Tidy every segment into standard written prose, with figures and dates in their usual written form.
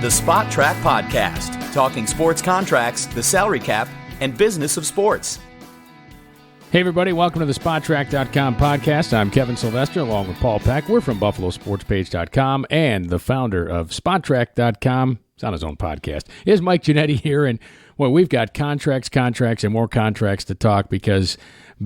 The Spot Track Podcast, talking sports contracts, the salary cap, and business of sports. Hey, everybody. Welcome to the SpotTrack.com podcast. I'm Kevin Sylvester along with Paul Peck. We're from BuffaloSportsPage.com and the founder of SpotTrack.com. It's on his own podcast. Is Mike Giannetti here. And, well, we've got contracts, and more contracts to talk because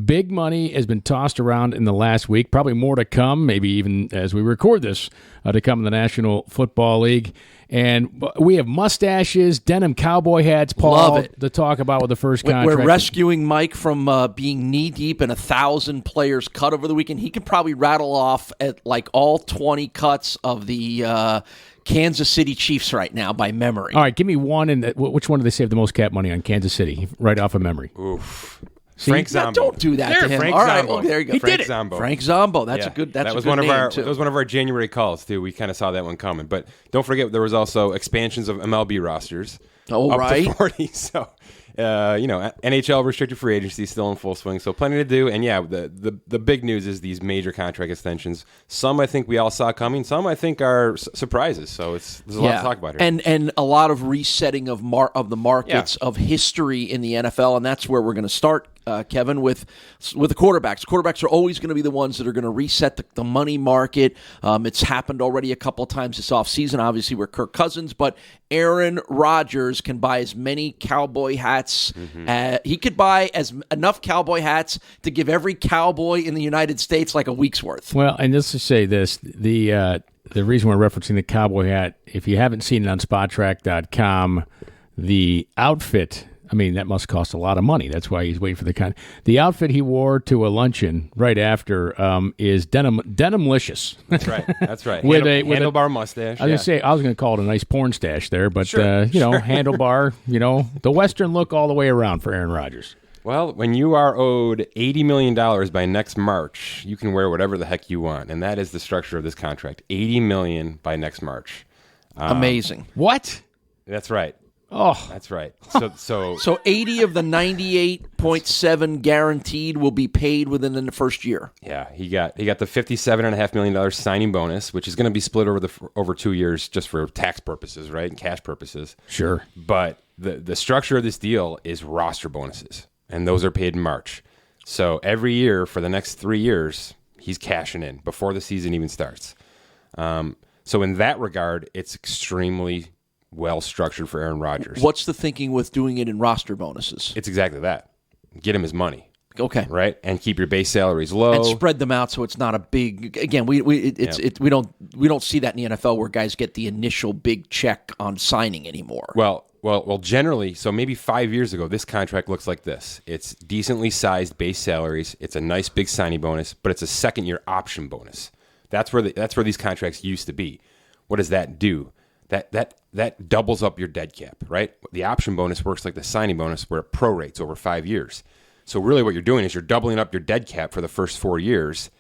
big money has been tossed around in the last week. Probably more to come, maybe even as we record this, to come in the National Football League. And we have mustaches, denim cowboy hats, Paul, to talk about with the first contract. We're rescuing Mike from being knee-deep in 1,000 players cut over the weekend. He could probably rattle off at like all 20 cuts of the Kansas City Chiefs right now by memory. All right, give me one. And which one do they save the most cap money on? Kansas City, right off of memory. Oof. See? Frank Zombo. Don't do that to him. Frank All right, Zombo. well, there you go. He Frank did it. Zombo. Frank Zombo. That's Yeah. a good. That's that was a good one of name our. too. That was one of our January calls too. We kind of saw that one coming. But don't forget, there was also expansions of MLB rosters. Oh, up right. to 40. So, NHL restricted free agency still in full swing. So plenty to do. And yeah, the big news is these major contract extensions. Some I think we all saw coming. Some I think are surprises. So there's a lot to talk about here. And a lot of resetting of the markets of history in the NFL, and that's where we're going to start, Kevin, with the quarterbacks. Quarterbacks are always going to be the ones that are going to reset the money market. It's happened already a couple of times this offseason, obviously, with Kirk Cousins, but Aaron Rodgers can buy as many cowboy hats. He could buy enough cowboy hats to give every cowboy in the United States like a week's worth. Well, and let's just say this, the reason we're referencing the cowboy hat, if you haven't seen it on SpotTrack.com, the outfit, I mean, that must cost a lot of money. That's why he's waiting for the outfit he wore to a luncheon right after is denimlicious. That's right. That's right. with handlebar mustache. I was going to call it a nice porn stash there, but handlebar, the Western look all the way around for Aaron Rodgers. Well, when you are owed $80 million by next March, you can wear whatever the heck you want, and that is the structure of this contract. $80 million by next March. Amazing. What? That's right. Oh, That's right. So 80 of the 98.7 guaranteed will be paid within the first year. Yeah, he got the $57.5 million signing bonus, which is going to be split over 2 years just for tax purposes, right, and cash purposes. sure. But the structure of this deal is roster bonuses, and those are paid in March. So every year for the next 3 years, he's cashing in before the season even starts. So in that regard, it's extremely well structured for Aaron Rodgers. What's the thinking with doing it in roster bonuses? It's exactly that. Get him his money. Okay. Right? And keep your base salaries low. And spread them out so it's not a big. Again, we don't see that in the NFL where guys get the initial big check on signing anymore. Well, generally, so maybe 5 years ago, this contract looks like this. It's decently sized base salaries. It's a nice big signing bonus, but it's a second-year option bonus. That's where these contracts used to be. What does that do? That doubles up your dead cap, right? The option bonus works like the signing bonus where it prorates over 5 years. So really what you're doing is you're doubling up your dead cap for the first 4 years,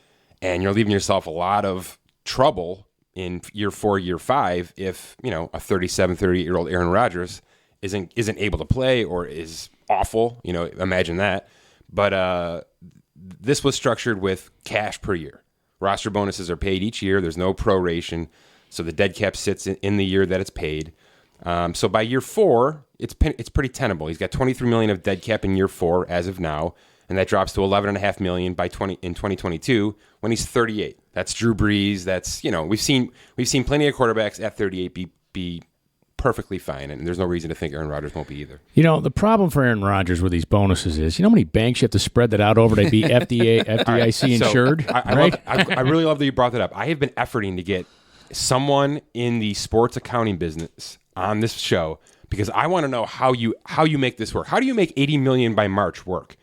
and you're leaving yourself a lot of trouble in year 4, year 5 if, a 38-year-old Aaron Rodgers isn't able to play or is awful, imagine that. But this was structured with cash per year. Roster bonuses are paid each year. There's no proration. So the dead cap sits in the year that it's paid. So by year 4, it's pretty tenable. He's got $23 million of dead cap in year 4 as of now, and that drops to $11.5 million in 2022 when he's 38. That's Drew Brees. That's we've seen plenty of quarterbacks at 38 be perfectly fine, and there's no reason to think Aaron Rodgers won't be either. The problem for Aaron Rodgers with these bonuses is, how many banks you have to spread that out over to be FDIC insured? I really love that you brought that up. I have been efforting to get someone in the sports accounting business on this show because I want to know how you make this work. How do you make $80 million by March work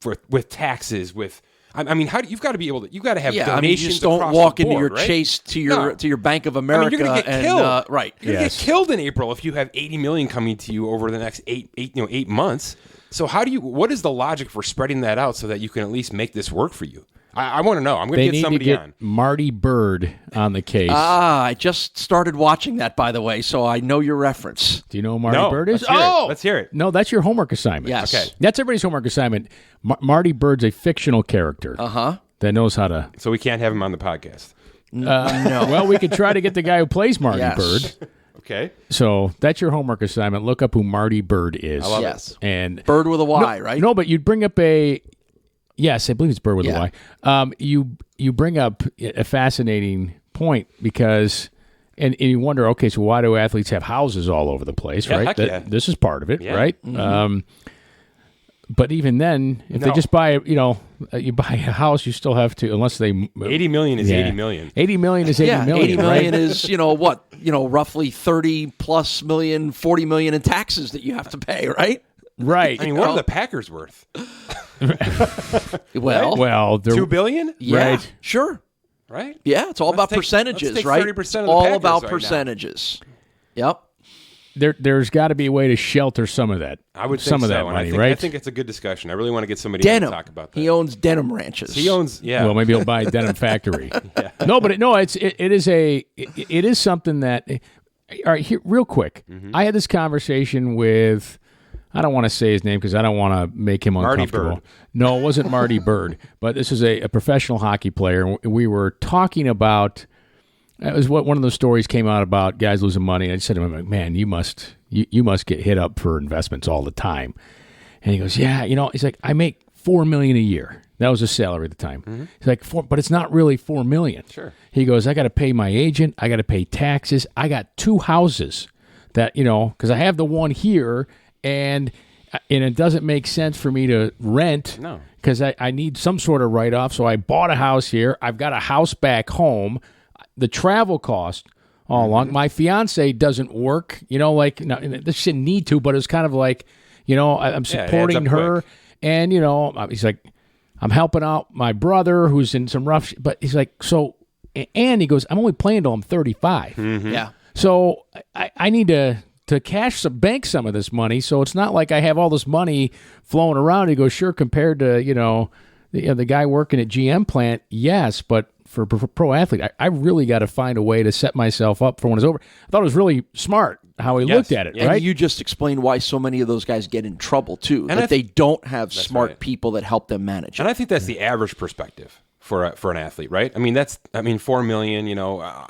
with taxes? You've got to be able to. You've got to have donations. You just don't across walk the board, into your right? Chase to your Bank of America. You're going to get killed. Right. You're going to get killed in April if you have $80 million coming to you over the next 8 months. So what is the logic for spreading that out so that you can at least make this work for you? I want to know. I'm going to get somebody on. Marty Bird on the case. I just started watching that, by the way, so I know your reference. Do you know who Marty Bird is? Let's hear it. No, that's your homework assignment. Yes. Okay. That's everybody's homework assignment. Marty Bird's a fictional character. That knows how to. So we can't have him on the podcast. No. Well, we could try to get the guy who plays Marty Bird. Okay. So that's your homework assignment. Look up who Marty Bird is. I love Yes. it. And Bird with a Y, right? No, but you'd bring up yes, I believe it's Bird with a Y. You bring up a fascinating point because, and you wonder, okay, so why do athletes have houses all over the place, Yeah, right? heck yeah. This is part of it, Yeah. right? Mm-hmm. But even then, if they just buy, you buy a house, you still have to, unless they 80 million is 80 million. 80 million is 80 million. 80 million right? is, roughly 30 plus million, 40 million in taxes that you have to pay, right? Right. I mean, what are the Packers worth? Well, they're $2 billion? yeah, right. sure. Right? Yeah, it's all about percentages, let's take right? 30% of the It's all Packers about right now. percentages. Yep. There's got to be a way to shelter some of that. I would think some of so, that and money, I right? think it's a good discussion. I really want to get somebody on to Denim. talk about that. He owns denim ranches. He owns, yeah. Well, maybe he'll buy a denim factory. No, but it is something that. All right, here, real quick. Mm-hmm. I had this conversation with. I don't want to say his name because I don't want to make him Marty uncomfortable. Bird. No, it wasn't Marty Bird, but this is a professional hockey player. We were talking about. It was what one of those stories came out about guys losing money. I just said to him, "Man, you must get hit up for investments all the time." And he goes, "Yeah, he's like, I make $4 million a year. That was his salary at the time." Mm-hmm. He's like, but it's not really $4 million. Sure. He goes, I got to pay my agent. I got to pay taxes. I got 2 houses that because I have the one here, and it doesn't make sense for me to rent. No. Because I need some sort of write off. So I bought a house here. I've got a house back home. The travel cost all along. My fiance doesn't work, no, this shouldn't need to, but it's kind of like, I'm supporting her. quick. And, he's like, I'm helping out my brother who's in some rough, but he's like, and he goes, I'm only playing till I'm 35. Mm-hmm. Yeah. So I need to bank some of this money. So it's not like I have all this money flowing around. He goes, sure, compared to, the guy working at GM plant, yes, but for pro athlete, I really got to find a way to set myself up for when it's over. I thought it was really smart how he looked at it, And right? you just explained why so many of those guys get in trouble, too, that they don't have smart right. people that help them manage it. And I think that's the average perspective for an athlete, right? I mean, $4 million,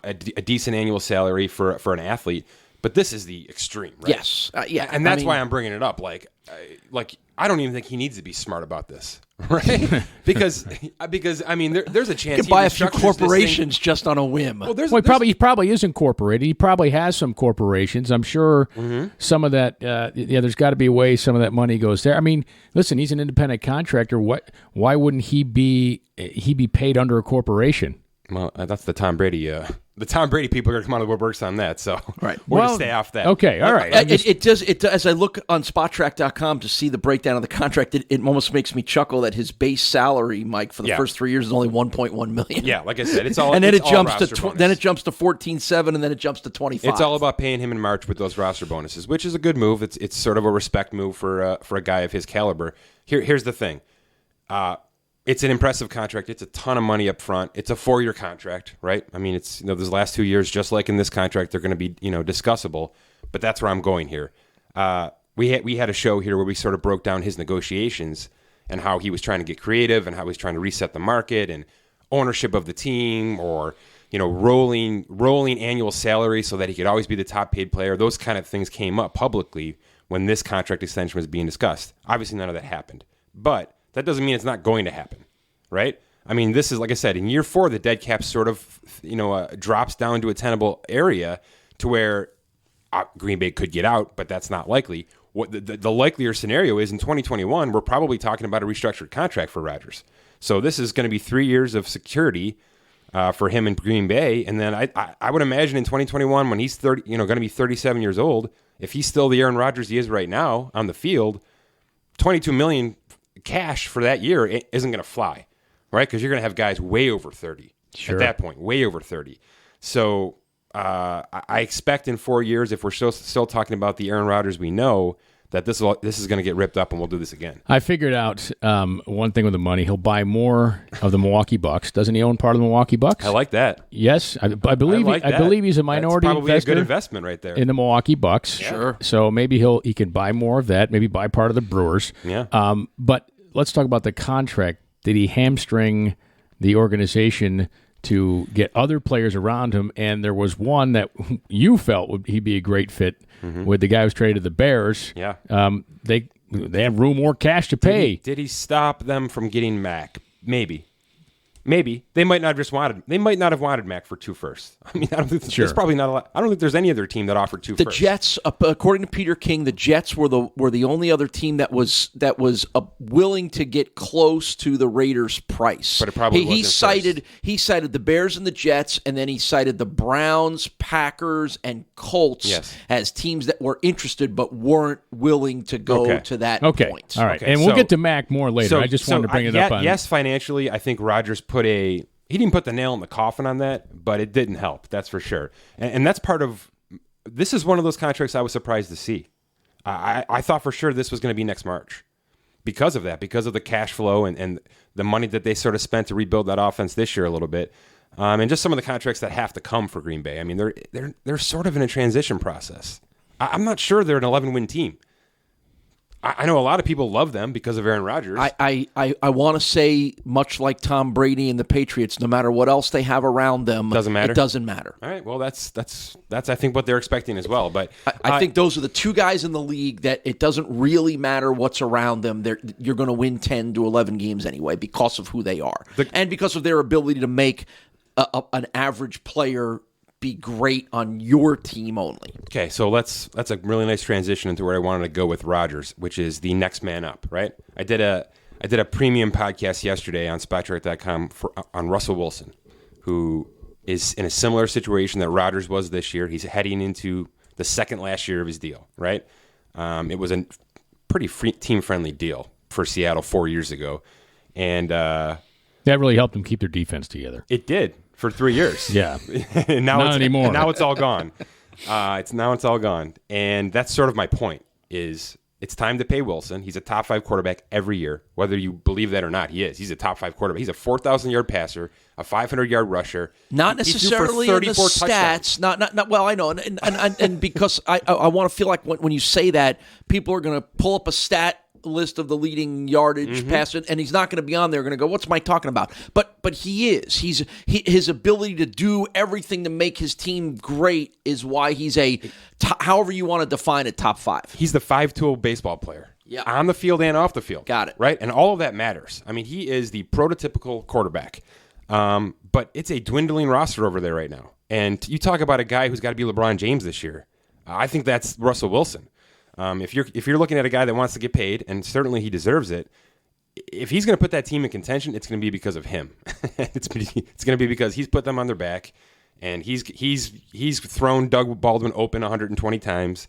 a decent annual salary for an athlete. But this is the extreme, right? Yes. Yeah. And that's why I'm bringing it up. Like I don't even think he needs to be smart about this, right? because I mean, there's a chance you can buy a few corporations just on a whim. Well, he probably is incorporated. He probably has some corporations. I'm sure some of that. There's got to be a way some of that money goes there. I mean, listen, he's an independent contractor. Why wouldn't he be paid under a corporation? Well, that's the Tom Brady. The Tom Brady people are going to come out of the woodworks on that. So Right. we're going to stay off that. Okay, all right. It does. As I look on SpotTrack.com to see the breakdown of the contract, it almost makes me chuckle that his base salary, Mike, for the first 3 years is only $1.1 million. Yeah, like I said, it's all. And then it jumps to bonus. then it jumps to 14.7, and then it jumps to 25. It's all about paying him in March with those roster bonuses, which is a good move. It's sort of a respect move for a guy of his caliber. Here's the thing. It's an impressive contract. It's a ton of money up front. It's a 4-year contract, right? I mean, it's those last 2 years, just like in this contract, they're going to be discussable. But that's where I'm going here. We had a show here where we sort of broke down his negotiations and how he was trying to get creative and how he was trying to reset the market and ownership of the team, or rolling annual salary so that he could always be the top paid player. Those kind of things came up publicly when this contract extension was being discussed. Obviously, none of that happened, but that doesn't mean it's not going to happen, right? I mean, this is, like I said, in year 4, the dead cap sort of, drops down to a tenable area to where Green Bay could get out, but that's not likely. What the likelier scenario is in 2021, we're probably talking about a restructured contract for Rodgers. So this is going to be 3 years of security for him in Green Bay, and then I would imagine in 2021 when he's 30, going to be 37 years old, if he's still the Aaron Rodgers he is right now on the field, $22 million cash for that year isn't going to fly, right? Because you're going to have guys way over 30 at that point, way over 30. So I expect in 4 years, if we're still talking about the Aaron Rodgers we know, that this is going to get ripped up and we'll do this again. I figured out one thing with the money. He'll buy more of the Milwaukee Bucks. Doesn't he own part of the Milwaukee Bucks? I like that. Yes, I believe. I believe he's a minority That's probably investor. a good investment right there In the Milwaukee Bucks. Yeah. Sure. So maybe he can buy more of that. Maybe buy part of the Brewers. Yeah. But let's talk about the contract. Did he hamstring the organization to get other players around him, and there was one that you felt he'd be a great fit with the guy who's traded the Bears. Yeah. They have room or cash to pay. Did he stop them from getting Mack? Maybe. They might not have wanted Mack for 2 firsts. I mean, I don't think there's probably not a lot. I don't think there's any other team that offered 2 firsts. The firsts. Jets, according to Peter King, the Jets were the only other team that was willing to get close to the Raiders' price. But it probably wasn't he cited the Bears and the Jets, and then he cited the Browns, Packers, and Colts as teams that were interested but weren't willing to go to that point. All right, and we'll get to Mack more later. I just wanted to bring it up on. Yes, financially, I think Rodgers he didn't put the nail in the coffin on that, but it didn't help. That's for sure. And that's part of this is one of those contracts I was surprised to see. I thought for sure this was going to be next March because of that, because of the cash flow and the money that they sort of spent to rebuild that offense this year a little bit, and just some of the contracts that have to come for Green Bay. I mean, they're sort of in a transition process. I'm not sure they're an 11-win team. I know a lot of people love them because of Aaron Rodgers. I want to say, much like Tom Brady and the Patriots, no matter what else they have around them, doesn't matter. It doesn't matter. All right. Well, that's I think what they're expecting as well. But I think those are the 2 guys in the league that it doesn't really matter what's around them. You're going to win 10 to 11 games anyway because of who they are and because of their ability to make an average player be great on your team only. Okay, so that's a really nice transition into where I wanted to go with Rodgers, which is the next man up, right? I did a premium podcast yesterday on Spotrac.com on Russell Wilson, who is in a similar situation that Rodgers was this year. He's heading into the second last year of his deal, right? It was a pretty team-friendly deal for Seattle 4 years ago, and that really helped them keep their defense together. It did. For 3 years. Yeah. And now Not anymore. And now it's all gone. It's all gone. And that's sort of my point is it's time to pay Wilson. He's a top 5 quarterback every year. Whether you believe that or not, he is. He's a top 5 quarterback. He's a 4,000-yard passer, a 500-yard rusher. Not necessarily in the stats. Not well, I know. And because I want to feel like when you say that, people are going to pull up a stat list of the leading yardage passer, and he's not going to be on there. Going to go, what's Mike talking about? But he is. His ability to do everything to make his team great is why he's however you want to define it, top 5. He's the 5-tool baseball player. Yeah, on the field and off the field. Got it. Right, and all of that matters. I mean, he is the prototypical quarterback. But it's a dwindling roster over there right now. And you talk about a guy who's got to be LeBron James this year. I think that's Russell Wilson. If you're looking at a guy that wants to get paid, and certainly he deserves it, if he's going to put that team in contention, it's going to be because of him. It's going to be because he's put them on their back, and he's thrown Doug Baldwin open 120 times,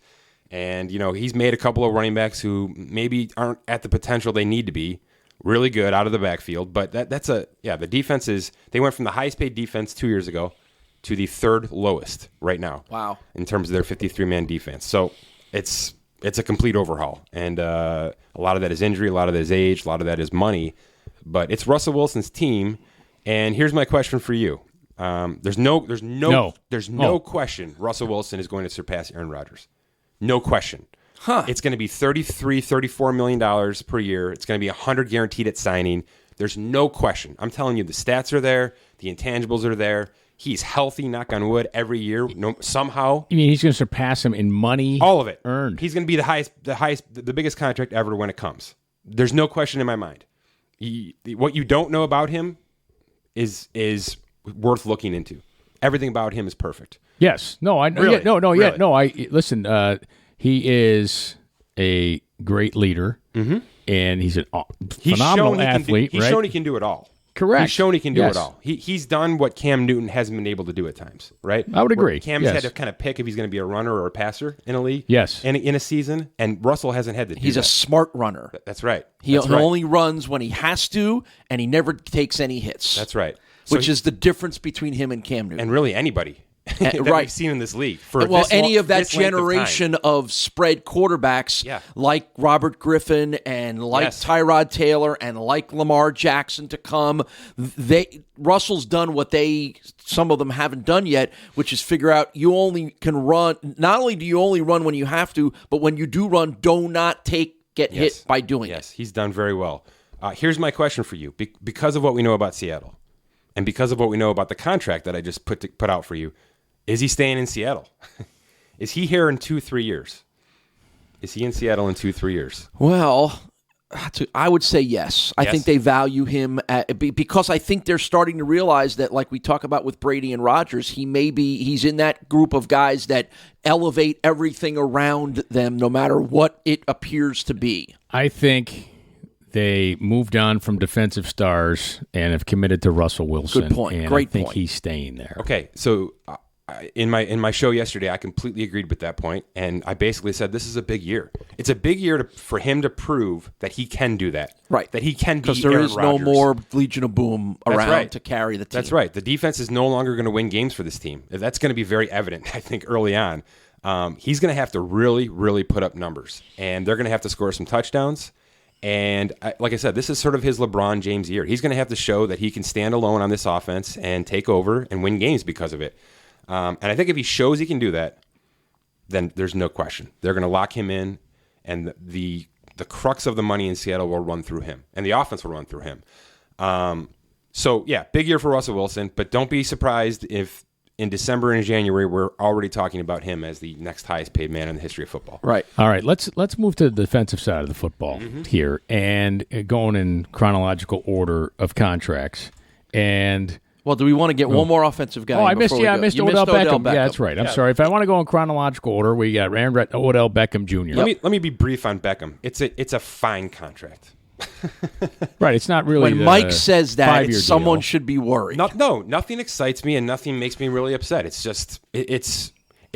and he's made a couple of running backs who maybe aren't at the potential they need to be really good out of the backfield. But the defense is they went from the highest paid defense 2 years ago to the 3rd lowest right now. Wow, in terms of their 53-man defense. So it's a complete overhaul, and a lot of that is injury, a lot of that is age, a lot of that is money, but it's Russell Wilson's team. And here's my question for you: there's no question Russell Wilson is going to surpass Aaron Rodgers. No question. It's going to be $34 million per year. It's going to be $100 guaranteed at signing. There's no question. I'm telling you, the stats are there, the intangibles are there. He's healthy, knock on wood, every year. Somehow, you mean he's going to surpass him in money? All of it earned. He's going to be the biggest contract ever when it comes. There's no question in my mind. What you don't know about him is worth looking into. Everything about him is perfect. Yes. No. I really? Yeah. No. Listen. He is a great leader, and he's a phenomenal athlete. He's shown he can do it all. Correct. He's shown he can do it all. He's done what Cam Newton hasn't been able to do at times, right? I would agree. Cam's had to kind of pick if he's going to be a runner or a passer in a league. Yes. In a season, and Russell hasn't had to do He's that. a smart runner. That's right. He only runs when he has to, and he never takes any hits. That's right. Which is the difference between him and Cam Newton. And really anybody. That we've seen in this league. Any of that generation of spread quarterbacks like Robert Griffin and like Tyrod Taylor and like Lamar Jackson to come, Russell's done what some of them haven't done yet, which is figure out you only can run. Not only do you only run when you have to, but when you do run, do not get hit by doing it. Yes, he's done very well. Here's my question for you. Because of what we know about Seattle, and because of what we know about the contract that I just put out for you, is he staying in Seattle? Is he here in 2-3 years? Is he in Seattle in 2-3 years? Well, I would say yes. I think they value him because I think they're starting to realize that, like we talk about with Brady and Rodgers, he's in that group of guys that elevate everything around them, no matter what it appears to be. I think they moved on from defensive stars and have committed to Russell Wilson. Good point. And Great I think point. he's staying there. Okay, so in my show yesterday, I completely agreed with that point, and I basically said this is a big year. It's a big year for him to prove that he can do that. Right. That he can be because there Aaron is Rodgers. no more Legion of Boom around to carry the team. That's right. The defense is no longer going to win games for this team. That's going to be very evident, I think, early on. He's going to have to really, really put up numbers, and they're going to have to score some touchdowns. And like I said, this is sort of his LeBron James year. He's going to have to show that he can stand alone on this offense and take over and win games because of it. And I think if he shows he can do that, then there's no question. They're going to lock him in, and the crux of the money in Seattle will run through him, and the offense will run through him. So, yeah, big year for Russell Wilson, but don't be surprised if in December and January we're already talking about him as the next highest paid man in the history of football. Right. All right, let's move to the defensive side of the football here, and going in chronological order of contracts. And well, do we want to get one more offensive guy? I missed Odell Beckham. Yeah, that's right. I'm sorry. If I want to go in chronological order, we got Odell Beckham Jr. Let me be brief on Beckham. It's a fine contract. Right, it's not really. When Mike says that, someone deal. should be worried. No, nothing excites me and nothing makes me really upset. It's just it's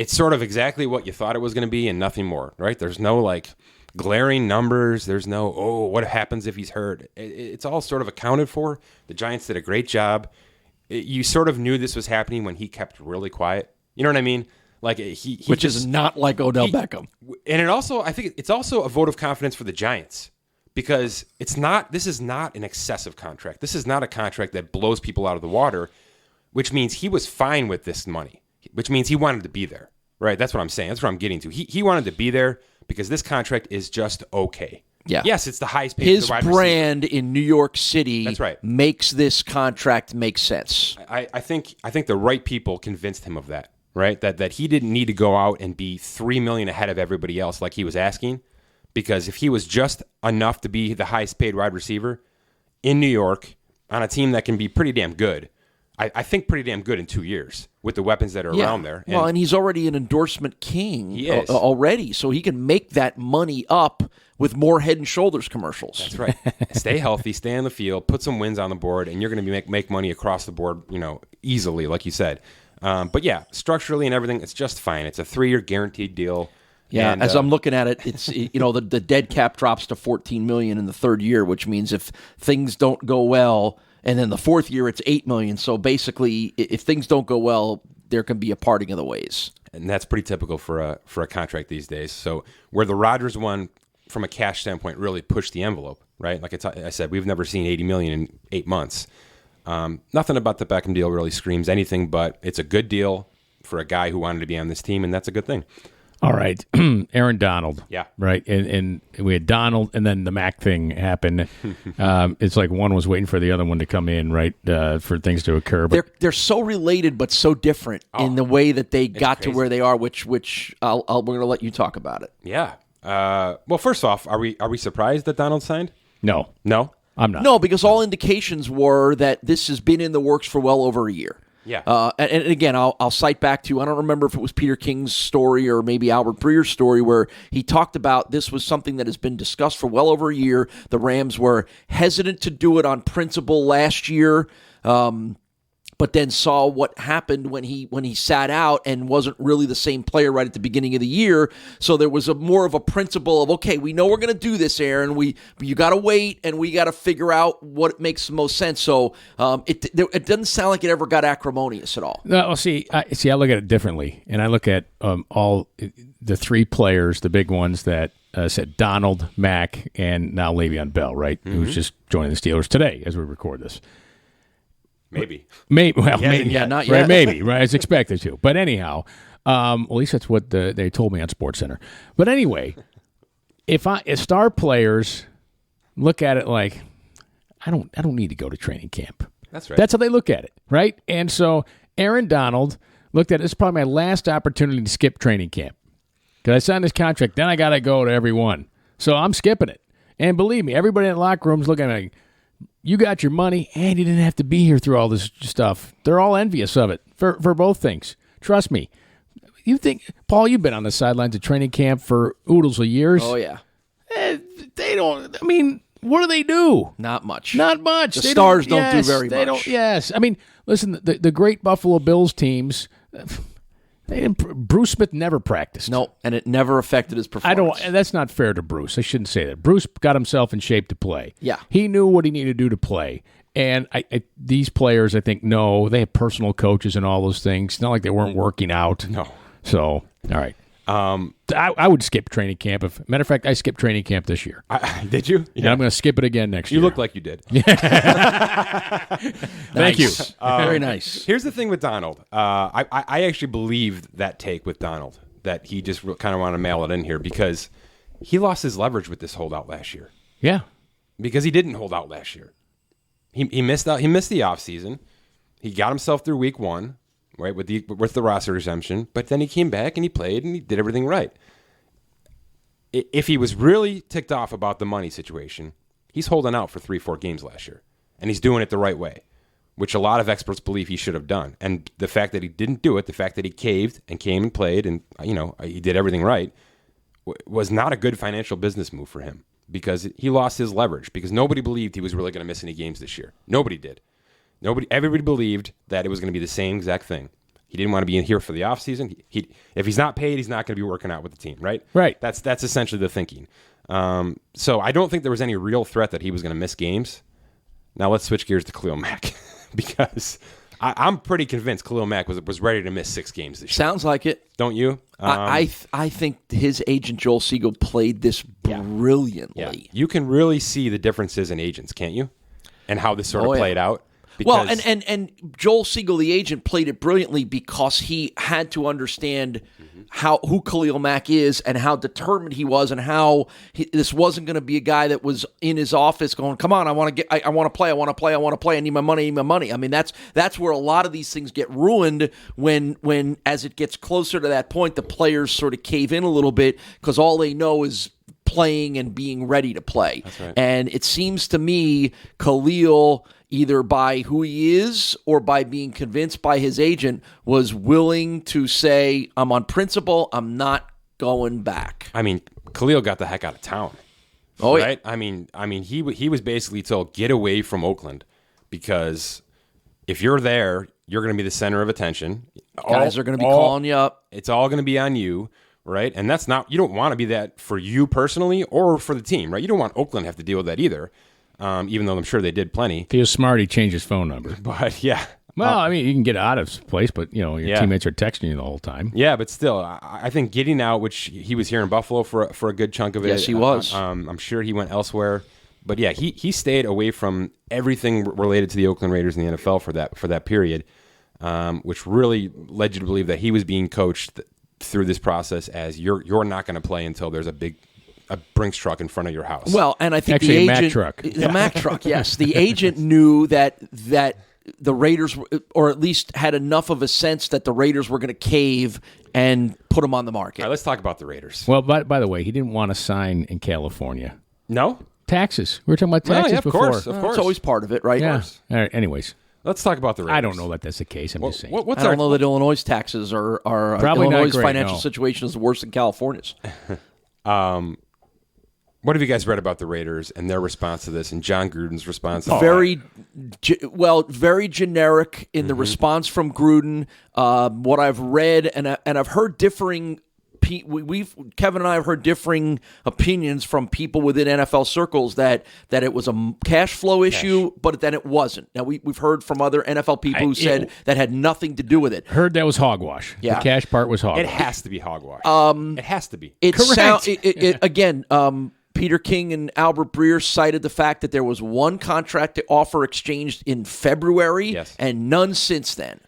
sort of exactly what you thought it was going to be and nothing more. Right? There's no like glaring numbers. There's no what happens if he's hurt. It's all sort of accounted for. The Giants did a great job. You sort of knew this was happening when he kept really quiet. You know what I mean? Like which is not like Odell Beckham. And I think it's also a vote of confidence for the Giants. Because this is not an excessive contract. This is not a contract that blows people out of the water, which means he was fine with this money, which means he wanted to be there, right? That's what I'm saying. That's what I'm getting to. He wanted to be there because this contract is just okay. Yeah. Yes, it's the highest paid His wide brand receiver. in New York City That's right. makes this contract make sense. I think the right people convinced him of that, right? That he didn't need to go out and be $3 million ahead of everybody else like he was asking. Because if he was just enough to be the highest paid wide receiver in New York on a team that can be pretty damn good, I think pretty damn good in 2 years with the weapons that are around there. And he's already an endorsement king He is. already, so he can make that money up with more Head and Shoulders commercials. That's right. Stay healthy, stay on the field, put some wins on the board, and you're going to make money across the board, easily, like you said. But yeah, structurally and everything, it's just fine. It's a 3-year guaranteed deal. Yeah, and, as I'm looking at it, it's the dead cap drops to $14 million in the third year, which means if things don't go well, and then the fourth year it's $8 million. So basically, if things don't go well, there can be a parting of the ways. And that's pretty typical for a contract these days. So where the Rodgers one, from a cash standpoint, really pushed the envelope, right? Like I said, we've never seen $80 million in 8 months. Nothing about the Beckham deal really screams anything, but it's a good deal for a guy who wanted to be on this team, and that's a good thing. All right, Aaron Donald. Yeah. Right, and we had Donald, and then the Mack thing happened. It's like one was waiting for the other one to come in, right, for things to occur. But they're so related, but so different in the way that they got crazy. to where they are. Which we're going to let you talk about it. Yeah. Well, first off, are we surprised that Donald signed? no, I'm not. No, because all indications were that this has been in the works for well over a year. Yeah. And again, I'll cite back to, I don't remember if it was Peter King's story or maybe Albert Breer's story, where he talked about this was something that has been discussed for well over a year. The Rams were hesitant to do it on principle last year, but then saw what happened when he sat out and wasn't really the same player right at the beginning of the year. So there was more of a principle of, okay, we know we're going to do this, Aaron. You got to wait and we got to figure out what makes the most sense. So it doesn't sound like it ever got acrimonious at all. No, I look at it differently, and I look at all the three players, the big ones that said Donald, Mack, and now Le'Veon Bell, right? Who's just joining the Steelers today as we record this. Maybe. Maybe. Yeah, not right, yet. maybe. Right, it's expected to. But anyhow, at least that's what they told me on SportsCenter. But anyway, if star players look at it like, I don't need to go to training camp. That's right. That's how they look at it, right? And so Aaron Donald looked at it. This is probably my last opportunity to skip training camp because I signed this contract. Then I got to go to every one. So I'm skipping it. And believe me, everybody in the locker room is looking at me like, you got your money, and you didn't have to be here through all this stuff. They're all envious of it for both things. Trust me. You think, Paul, you've been on the sidelines of training camp for oodles of years. Oh, yeah. They don't, I mean, what do they do? Not much. Not much. The Stars don't do very much. Yes. I mean, listen, the great Buffalo Bills teams, Bruce Smith never practiced. No, and it never affected his performance. That's not fair to Bruce. I shouldn't say that. Bruce got himself in shape to play. Yeah. He knew what he needed to do to play. And these players, I think, know they have personal coaches and all those things. It's not like they weren't working out. No. So, all right. I would skip training camp. Matter of fact, I skipped training camp this year. Did you? Yeah. And I'm going to skip it again next year. You look like you did. Thank you. Very nice. Here's the thing with Donald. I actually believed that take with Donald, that he just kind of wanted to mail it in here because he lost his leverage with this holdout last year. Yeah. Because he didn't hold out last year. He missed out. He missed the offseason. He got himself through week 1. Right, with the roster exemption, but then he came back and he played and he did everything right. If he was really ticked off about the money situation, he's holding out for 3-4 games last year, and he's doing it the right way, which a lot of experts believe he should have done. And the fact that he didn't do it, the fact that he caved and came and played, and he did everything right, was not a good financial business move for him because he lost his leverage because nobody believed he was really going to miss any games this year. Nobody did. Everybody believed that it was going to be the same exact thing. He didn't want to be in here for the offseason. If he's not paid, he's not going to be working out with the team, right? Right. That's essentially the thinking. So I don't think there was any real threat that he was going to miss games. Now let's switch gears to Khalil Mack because I'm pretty convinced Khalil Mack was ready to miss 6 games this year. Sounds like it. Don't you? I think his agent Joel Siegel played this brilliantly. Yeah. You can really see the differences in agents, can't you? And how this sort of played out. Well, and Joel Siegel, the agent, played it brilliantly because he had to understand who Khalil Mack is and how determined he was and how this wasn't going to be a guy that was in his office going, "Come on, I want to play, I need my money." I mean, that's where a lot of these things get ruined when as it gets closer to that point, the players sort of cave in a little bit because all they know is playing and being ready to play. That's right. And it seems to me Khalil, either by who he is or by being convinced by his agent, was willing to say, I'm on principle, I'm not going back. I mean, Khalil got the heck out of town. Oh, right? yeah. I mean, he was basically told, get away from Oakland because if you're there, you're going to be the center of attention. Guys are going to be calling you up. It's all going to be on you, right? And that's not, you don't want to be that for you personally or for the team, right? You don't want Oakland to have to deal with that either. Even though I'm sure they did plenty. If he was smart, he'd change his phone number. But, yeah. Well, I mean, you can get out of place, but, your teammates are texting you the whole time. Yeah, but still, I think getting out, which he was here in Buffalo for a good chunk of it. Yes, he was. I'm sure he went elsewhere. But, yeah, he stayed away from everything related to the Oakland Raiders in the NFL for that period, which really led you to believe that he was being coached through this process as you're not going to play until there's a Brinks truck in front of your house. Well, and I think actually the agent, Mack truck. The Mack truck, yes, the agent knew that the Raiders, or at least had enough of a sense that the Raiders were going to cave and put him on the market. All right, let's talk about the Raiders. Well, by the way, he didn't want to sign in California. No? Taxes. We were talking about taxes before. Of course. It's always part of it, right? Yeah. All right, anyways. Let's talk about the Raiders. I don't know that that's the case. I'm just saying. I don't know that Illinois' taxes are Probably not Illinois' great, financial no. situation is worse than California's. What have you guys read about the Raiders and their response to this and John Gruden's response? Very generic in the response from Gruden. What I've read and I've heard differing. Kevin and I have heard differing opinions from people within NFL circles that it was a cash flow issue, but then it wasn't. Now we've heard from other NFL people who said that had nothing to do with it. Heard that was hogwash. Yeah. The cash part was hogwash. It has to be hogwash. It has to be. Again, Peter King and Albert Breer cited the fact that there was one contract offer exchanged in February and none since then.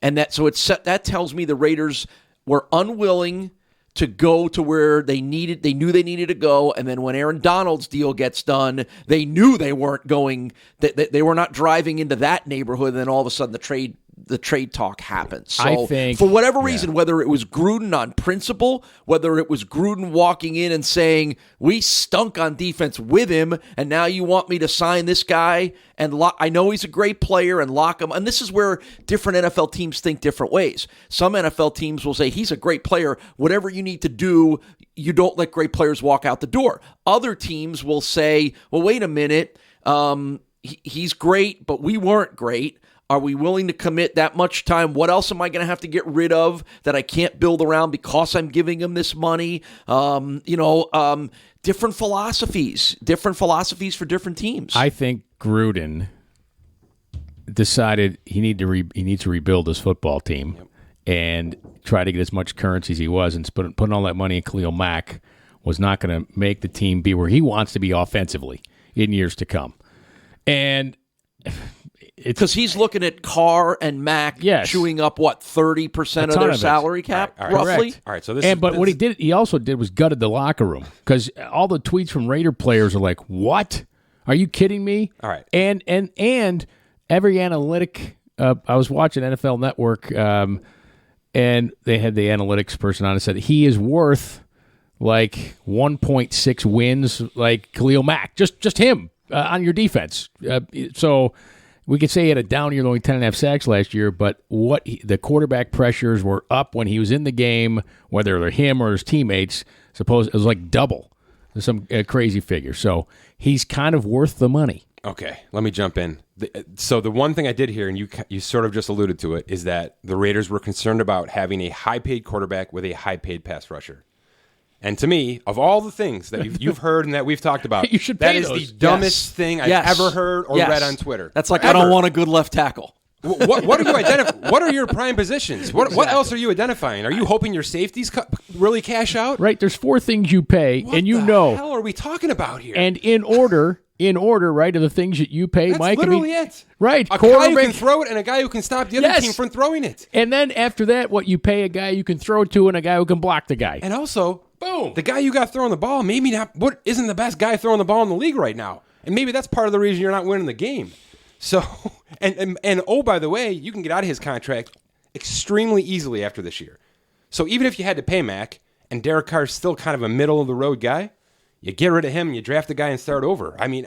And that tells me the Raiders were unwilling to go to where they knew they needed to go, and then when Aaron Donald's deal gets done, they knew they weren't going, that they were not driving into that neighborhood, and then all of a sudden the trade talk happens. So I think, for whatever reason, whether it was Gruden on principle, whether it was Gruden walking in and saying, we stunk on defense with him, and now you want me to sign this guy, and I know he's a great player, and lock him. And this is where different NFL teams think different ways. Some NFL teams will say, he's a great player. Whatever you need to do, you don't let great players walk out the door. Other teams will say, well, wait a minute, he's great, but we weren't great. Are we willing to commit that much time? What else am I going to have to get rid of that I can't build around because I'm giving him this money? Different philosophies for different teams. I think Gruden decided he needs to rebuild his football team and try to get as much currency as he was, and putting all that money in Khalil Mack was not going to make the team be where he wants to be offensively in years to come. And because he's looking at Carr and Mack chewing up 30% of their salary cap, roughly. All right. So what he also did was gutted the locker room, because all the tweets from Raider players are like, "What? Are you kidding me?" All right. And every analytic, I was watching NFL Network, and they had the analytics person on and said he is worth like 1.6 wins, like Khalil Mack, just him on your defense. So. We could say he had a down year, only 10.5 sacks last year, but the quarterback pressures were up when he was in the game, whether they're him or his teammates. Suppose it was like double, some crazy figure. So he's kind of worth the money. Okay, let me jump in. So the one thing I did hear, and you sort of just alluded to it, is that the Raiders were concerned about having a high-paid quarterback with a high-paid pass rusher. And to me, of all the things that you've heard and that we've talked about, you should that pay is those. the dumbest thing I've ever heard or read on Twitter. That's like, I don't want a good left tackle. What are you identifying? What are your prime positions? What else are you identifying? Are you hoping your safeties really cash out? Right. There's 4 things you pay, What and you the know. hell are we talking about here? And in order, right, of the things that you pay, That's Mike. literally it. Right. A guy who can throw it and a guy who can stop the other team from throwing it. And then after that, what you pay a guy you can throw to and a guy who can block the guy. And also, boom, the guy you got throwing the ball isn't the best guy throwing the ball in the league right now. And maybe that's part of the reason you're not winning the game. So, and oh, by the way, you can get out of his contract extremely easily after this year. So even if you had to pay Mack and Derek Carr's still kind of a middle-of-the-road guy, you get rid of him and you draft a guy and start over. I mean,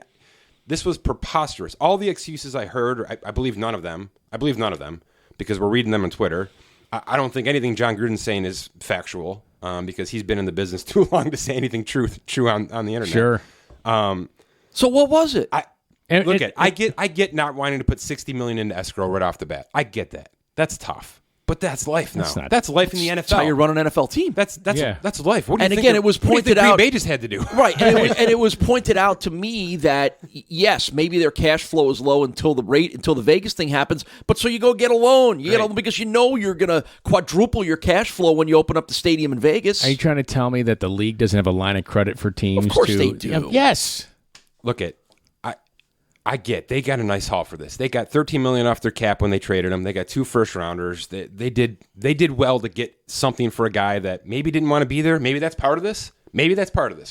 this was preposterous. All the excuses I heard, I believe none of them. I believe none of them because we're reading them on Twitter. I don't think anything John Gruden's saying is factual because he's been in the business too long to say anything true on the internet. Sure. So what was it? I get not wanting to put $60 million into escrow right off the bat. I get that. That's tough. But that's life now. That's life in the NFL. That's how you run an NFL team. That's life. What do you think? Again, it was pointed out. Green Bay just had to do right, and it was pointed out to me that yes, maybe their cash flow is low until the Vegas thing happens. But so you go get a loan. You get a loan because you know you're going to quadruple your cash flow when you open up the stadium in Vegas. Are you trying to tell me that the league doesn't have a line of credit for teams? Of course they do. Yes. Look at. I get they got a nice haul for this. They got $13 million off their cap when they traded him. They got 2 first-rounders. They did well to get something for a guy that maybe didn't want to be there. Maybe that's part of this.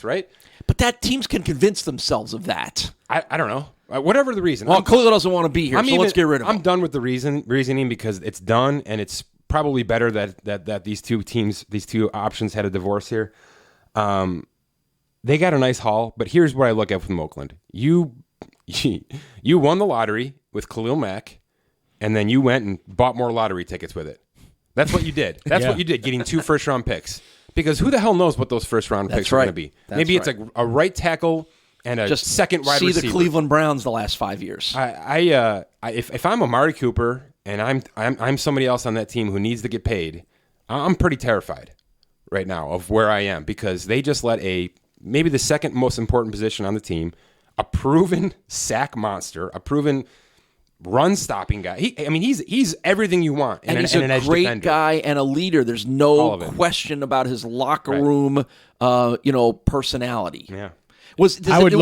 Right? But that teams can convince themselves of that. I don't know. Whatever the reason. Well, Khalil doesn't want to be here, so let's get rid of him. I'm done with the reasoning because it's done, and it's probably better that these two teams, these two options had a divorce here. They got a nice haul, but here's what I look at from Oakland. You won the lottery with Khalil Mack, and then you went and bought more lottery tickets with it. That's what you did. That's what you did, getting 2 first-round picks. Because who the hell knows what those first-round picks are going to be? Maybe it's like a right tackle and a second wide receiver. See the Cleveland Browns the last 5 years. If I'm Amari Cooper and I'm somebody else on that team who needs to get paid, I'm pretty terrified right now of where I am because they just let maybe the second most important position on the team, a proven sack monster, a proven run-stopping guy. He's everything you want. And he's a great guy and a leader. There's no question about his locker room, personality. Yeah. I would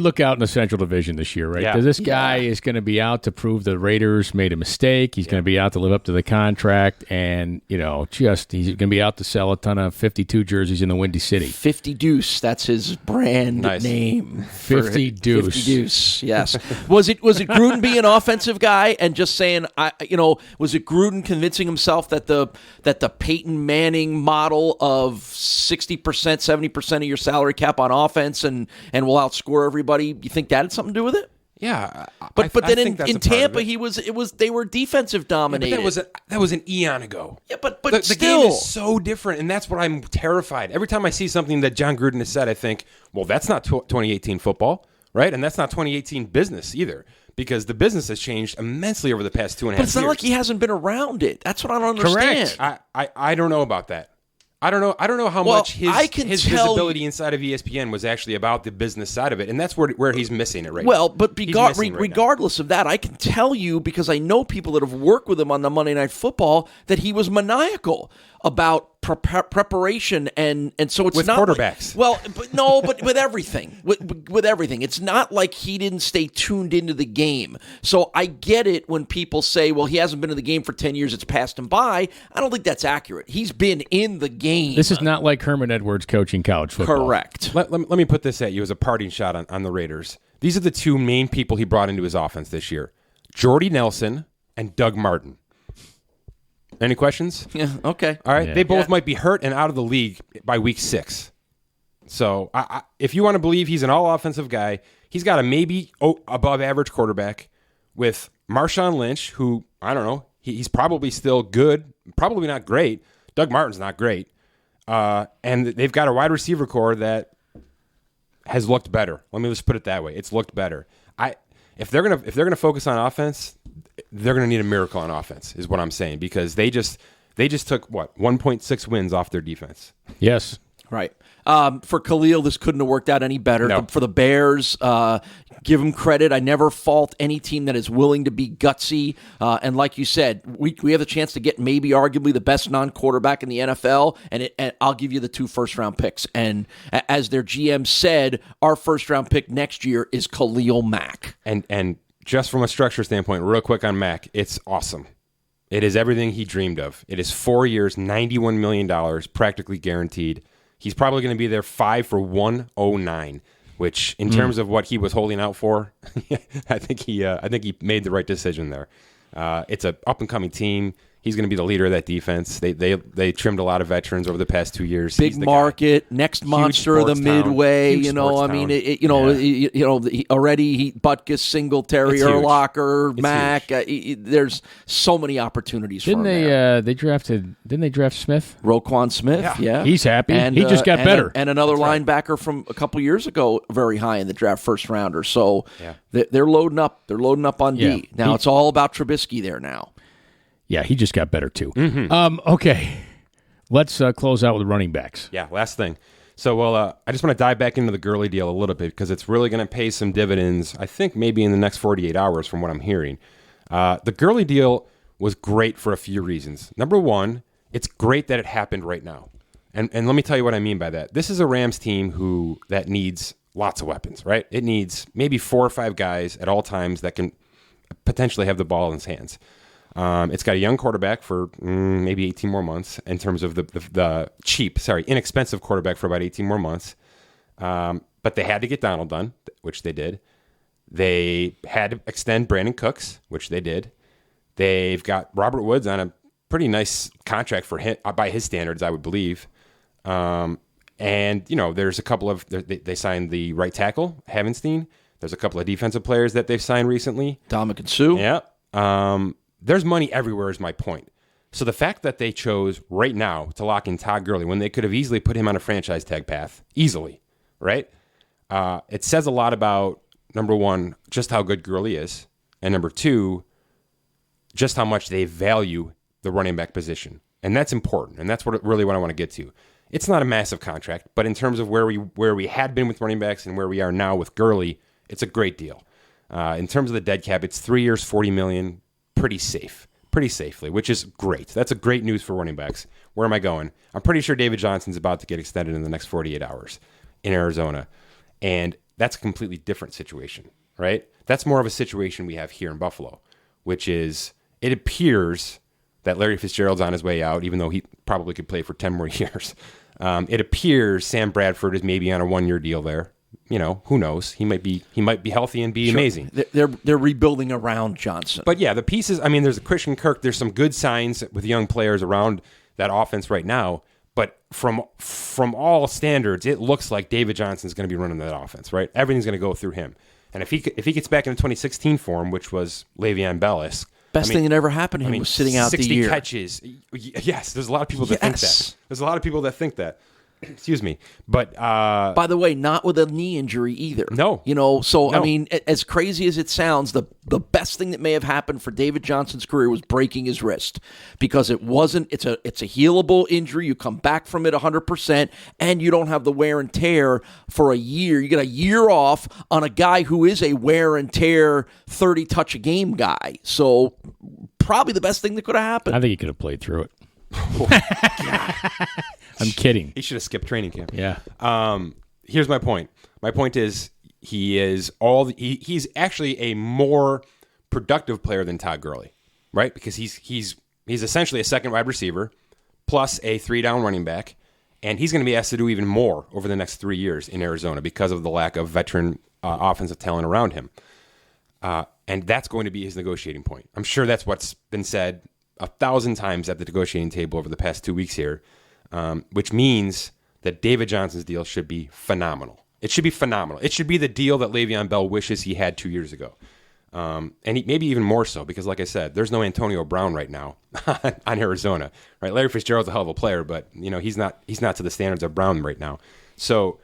look out in the Central Division this year, right? Yeah. This guy is going to be out to prove the Raiders made a mistake. He's going to be out to live up to the contract, and he's going to be out to sell a ton of 52 jerseys in the Windy City. 50 Deuce, that's his brand name. 50 Deuce. 50 Deuce, yes. Was it Gruden being an offensive guy and just saying, was it Gruden convincing himself that the Peyton Manning model of 60%, 70% of your salary cap on offense and will outscore everybody? You think that had something to do with it? Yeah, but then in Tampa, they were defensive dominated. Yeah, but that was an eon ago. Yeah, but the still, game is so different, and that's what I'm terrified. Every time I see something that John Gruden has said, I think, well, that's not 2018 football, right? And that's not 2018 business either, because the business has changed immensely over the past 2.5 years. But it's not like he hasn't been around it. That's what I don't understand. Correct. I don't know about that. I don't know how much his visibility inside of ESPN was actually about the business side of it, and that's where he's missing it right now. Well, but regardless of that, I can tell you, because I know people that have worked with him on the Monday Night Football, that he was maniacal about preparation, and so it's with not quarterbacks. But with everything, with everything, it's not like he didn't stay tuned into the game. So I get it when people say, "Well, he hasn't been in the game for 10 years; it's passed him by." I don't think that's accurate. He's been in the game. This is not like Herman Edwards coaching college football. Correct. Let me put this at you as a parting shot on the Raiders. These are the two main people he brought into his offense this year: Jordy Nelson and Doug Martin. Any questions? Yeah, okay. All right. Yeah. They both might be hurt and out of the league by week 6. So if you want to believe he's an all-offensive guy, he's got a maybe above-average quarterback with Marshawn Lynch, who, I don't know, he's probably still good, probably not great. Doug Martin's not great. And they've got a wide receiver core that has looked better. Let me just put it that way. It's looked better. If they're gonna focus on offense, they're going to need a miracle on offense, is what I'm saying, because they just took 1.6 wins off their defense. Yes. Right. For Khalil, this couldn't have worked out any better. No. For the Bears, give them credit. I never fault any team that is willing to be gutsy. And like you said, we have the chance to get maybe arguably the best non-quarterback in the NFL, and I'll give you the 2 first-round picks. And as their GM said, our first-round pick next year is Khalil Mack. And just from a structure standpoint, real quick on Mack, it's awesome. It is everything he dreamed of. It is 4 years, $91 million, practically guaranteed. He's probably going to be there 5 for $109, which in terms of what he was holding out for, I think he made the right decision there. It's an up and coming team. He's going to be the leader of that defense. They trimmed a lot of veterans over the past 2 years. Big market, next monster of the Midway. Butkus, Singletary, Urlacher, Mack. There's so many opportunities for him. Didn't they draft Smith? Roquan Smith, yeah. He's happy. He just got better. And another linebacker from a couple years ago, very high in the draft, first rounder. So they're loading up. They're loading up on D. Now it's all about Trubisky there now. Yeah, he just got better too. Mm-hmm. Okay, let's close out with running backs. Yeah, last thing. So, I just want to dive back into the Gurley deal a little bit because it's really going to pay some dividends, I think maybe in the next 48 hours from what I'm hearing. The Gurley deal was great for a few reasons. Number one, it's great that it happened right now. And let me tell you what I mean by that. This is a Rams team that needs lots of weapons, right? It needs maybe 4 or 5 guys at all times that can potentially have the ball in his hands. It's got a young quarterback for maybe 18 more months in terms of the inexpensive quarterback for about 18 more months. But they had to get Donald done, which they did. They had to extend Brandon Cooks, which they did. They've got Robert Woods on a pretty nice contract for him, by his standards, I would believe. And, there's a couple of, they signed the right tackle, Havenstein. There's a couple of defensive players that they've signed recently. Dominic Sue. Yeah. There's money everywhere is my point. So the fact that they chose right now to lock in Todd Gurley when they could have easily put him on a franchise tag path, easily, right? It says a lot about, number one, just how good Gurley is, and number two, just how much they value the running back position. And that's important, and that's what I want to get to. It's not a massive contract, but in terms of where we had been with running backs and where we are now with Gurley, it's a great deal. In terms of the dead cap, it's 3 years, $40 million. Pretty safely, which is great. That's a great news for running backs. Where am I going? I'm pretty sure David Johnson's about to get extended in the next 48 hours in Arizona. And that's a completely different situation, right? That's more of a situation we have here in Buffalo, which is it appears that Larry Fitzgerald's on his way out, even though he probably could play for 10 more years. It appears Sam Bradford is maybe on a 1-year deal there. Who knows? He might be healthy and be amazing. They're rebuilding around Johnson. But yeah, the pieces, there's a Christian Kirk. There's some good signs with young players around that offense right now. But from all standards, it looks like David Johnson's going to be running that offense, right? Everything's going to go through him. And if he gets back into 2016 form, which was Le'Veon Bell-esque, Best thing that ever happened to him was sitting out the year. 60 catches. Yes, there's a lot of people that think that. There's a lot of people that think that. Excuse me. But by the way, not with a knee injury either. No. No. As crazy as it sounds, the best thing that may have happened for David Johnson's career was breaking his wrist, because it's a healable injury. You come back from it 100%, and you don't have the wear and tear for a year. You get a year off on a guy who is a wear and tear 30 touch a game guy. So probably the best thing that could have happened. I think he could have played through it. I'm kidding. He should have skipped training camp. Yeah. Here's my point. My point is he's actually a more productive player than Todd Gurley, right? Because he's essentially a second wide receiver plus a 3-down running back, and he's going to be asked to do even more over the next 3 years in Arizona because of the lack of veteran offensive talent around him. And that's going to be his negotiating point. I'm sure that's what's been said 1,000 times at the negotiating table over the past 2 weeks here, which means that David Johnson's deal should be phenomenal. It should be phenomenal. It should be the deal that Le'Veon Bell wishes he had 2 years ago. And maybe even more so, because like I said, there's no Antonio Brown right now on Arizona. Right? Larry Fitzgerald's a hell of a player, but he's not to the standards of Brown right now. So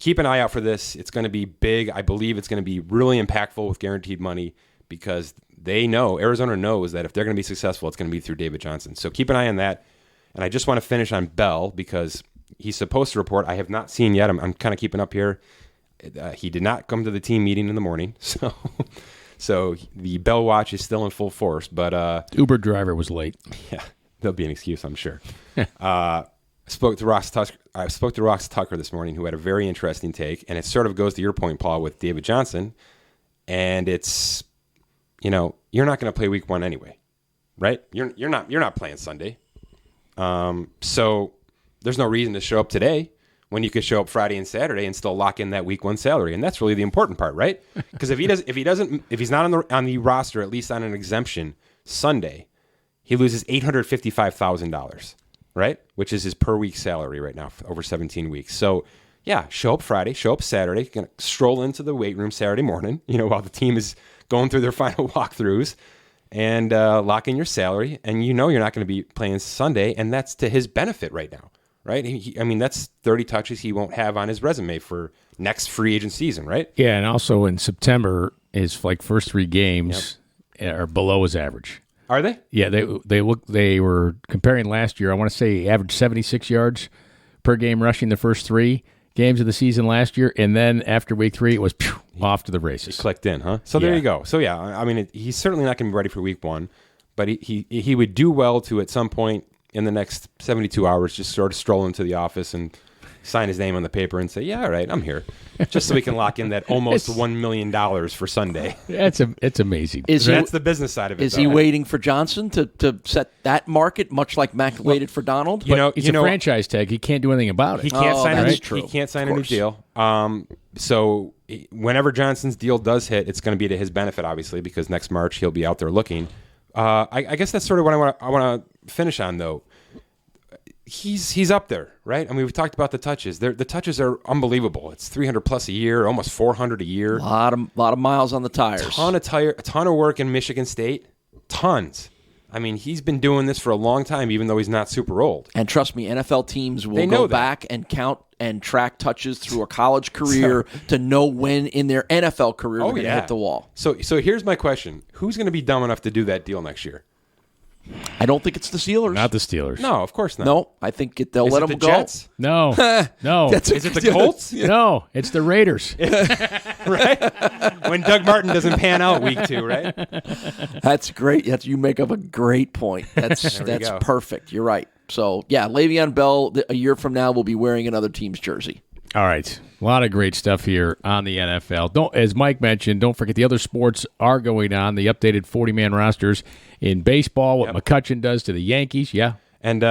keep an eye out for this. It's going to be big. I believe it's going to be really impactful with guaranteed money, because Arizona knows that if they're going to be successful, it's going to be through David Johnson. So keep an eye on that. And I just want to finish on Bell, because he's supposed to report. I have not seen yet. I'm kind of keeping up here. He did not come to the team meeting in the morning. So the Bell watch is still in full force. But Uber driver was late. Yeah, there'll be an excuse, I'm sure. I spoke to Ross Tucker this morning, who had a very interesting take. And it sort of goes to your point, Paul, with David Johnson. And it's, you're not going to play week 1 anyway, right? You're not playing Sunday. So there's no reason to show up today when you could show up Friday and Saturday and still lock in that week 1 salary. And that's really the important part, right? Because if he's not on the roster, at least on an exemption Sunday, he loses $855,000, right? Which is his per week salary right now for over 17 weeks. So yeah, show up Friday, show up Saturday, gonna stroll into the weight room Saturday morning, while the team is going through their final walkthroughs, and lock in your salary, and you're not going to be playing Sunday, and that's to his benefit right now, right? That's 30 touches he won't have on his resume for next free agent season, right? Yeah, and also in September, his first 3 games are below his average. Are they? Yeah, they were comparing last year. I want to say he averaged 76 yards per game rushing the first 3 games of the season last year, and then after week 3, it was off to the races. He clicked in, huh? So there you go. So yeah, he's certainly not going to be ready for week 1, but he would do well to, at some point in the next 72 hours, just sort of stroll into the office and sign his name on the paper and say, yeah, all right, I'm here, just so we can lock in that almost $1 million for Sunday. It's amazing. That's the business side of it. Is he waiting for Johnson to set that market, much like Mack waited for Donald? He's a franchise tag. He can't do anything about it. He can't sign a new deal. So whenever Johnson's deal does hit, it's going to be to his benefit, obviously, because next March he'll be out there looking. I guess that's sort of what I want to finish on, though. He's up there, right? We've talked about the touches. The touches are unbelievable. It's 300 plus a year, almost 400 a year. A lot of miles on the tires. A ton of work in Michigan State. Tons. He's been doing this for a long time, even though he's not super old. And trust me, NFL teams will go back and count and track touches through a college career to know when in their NFL career they're going to hit the wall. So here's my question. Who's going to be dumb enough to do that deal next year? I don't think it's the Steelers. Not the Steelers. No, of course not. No, I think they'll let them go. Jets? No. No. Is it the Colts? No, it's the Raiders. Right? When Doug Martin doesn't pan out week 2, right? That's great. You make up a great point. That's perfect. You're right. So, yeah, Le'Veon Bell, a year from now, will be wearing another team's jersey. All right. A lot of great stuff here on the NFL. As Mike mentioned, don't forget the other sports are going on. The updated 40-man rosters in baseball, what McCutchen does to the Yankees. Yeah. And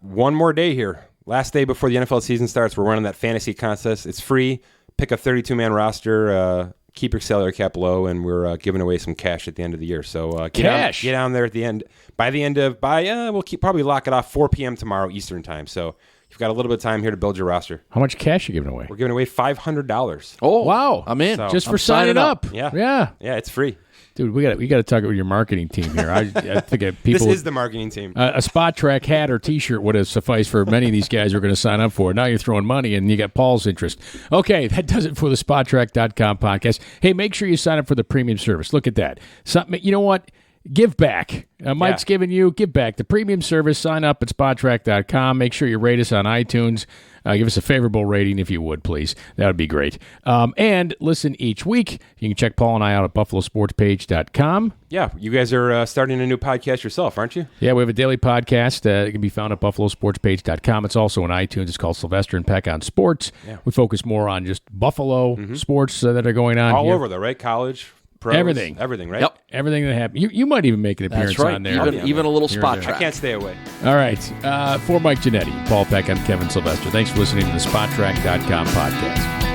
one more day here. Last day before the NFL season starts, we're running that fantasy contest. It's free. Pick a 32-man roster. Keep your salary cap low, and we're giving away some cash at the end of the year. So get down there at the end. We'll probably lock it off 4 p.m. tomorrow Eastern time. So you've got a little bit of time here to build your roster. How much cash are you giving away? We're giving away $500. Oh, wow! I'm in. So, just for signing up. Yeah, it's free. Dude, we got to talk with your marketing team here. I think people. This is the marketing team. A Spot Track hat or T-shirt would have sufficed for many of these guys who are going to sign up for it. Now you're throwing money, and you got Paul's interest. Okay, that does it for the SpotTrack.com podcast. Hey, make sure you sign up for the premium service. Look at that. Something. You know what? Give back. Mike's giving you. Give back. The premium service. Sign up at SpotTrack.com. Make sure you rate us on iTunes. Give us a favorable rating if you would, please. That would be great. And listen each week. You can check Paul and I out at BuffaloSportsPage.com. Yeah, you guys are starting a new podcast yourself, aren't you? Yeah, we have a daily podcast. It can be found at BuffaloSportsPage.com. It's also on iTunes. It's called Sylvester and Peck on Sports. Yeah. We focus more on just Buffalo sports that are going on all here. over, though, right? College, pros, everything, right? Yep. Everything that happens. You might even make an appearance on there. Even a little spot track. I can't stay away. All right. For Mike Giannetti, Paul Peck, I'm Kevin Sylvester. Thanks for listening to the SpotTrack.com podcast.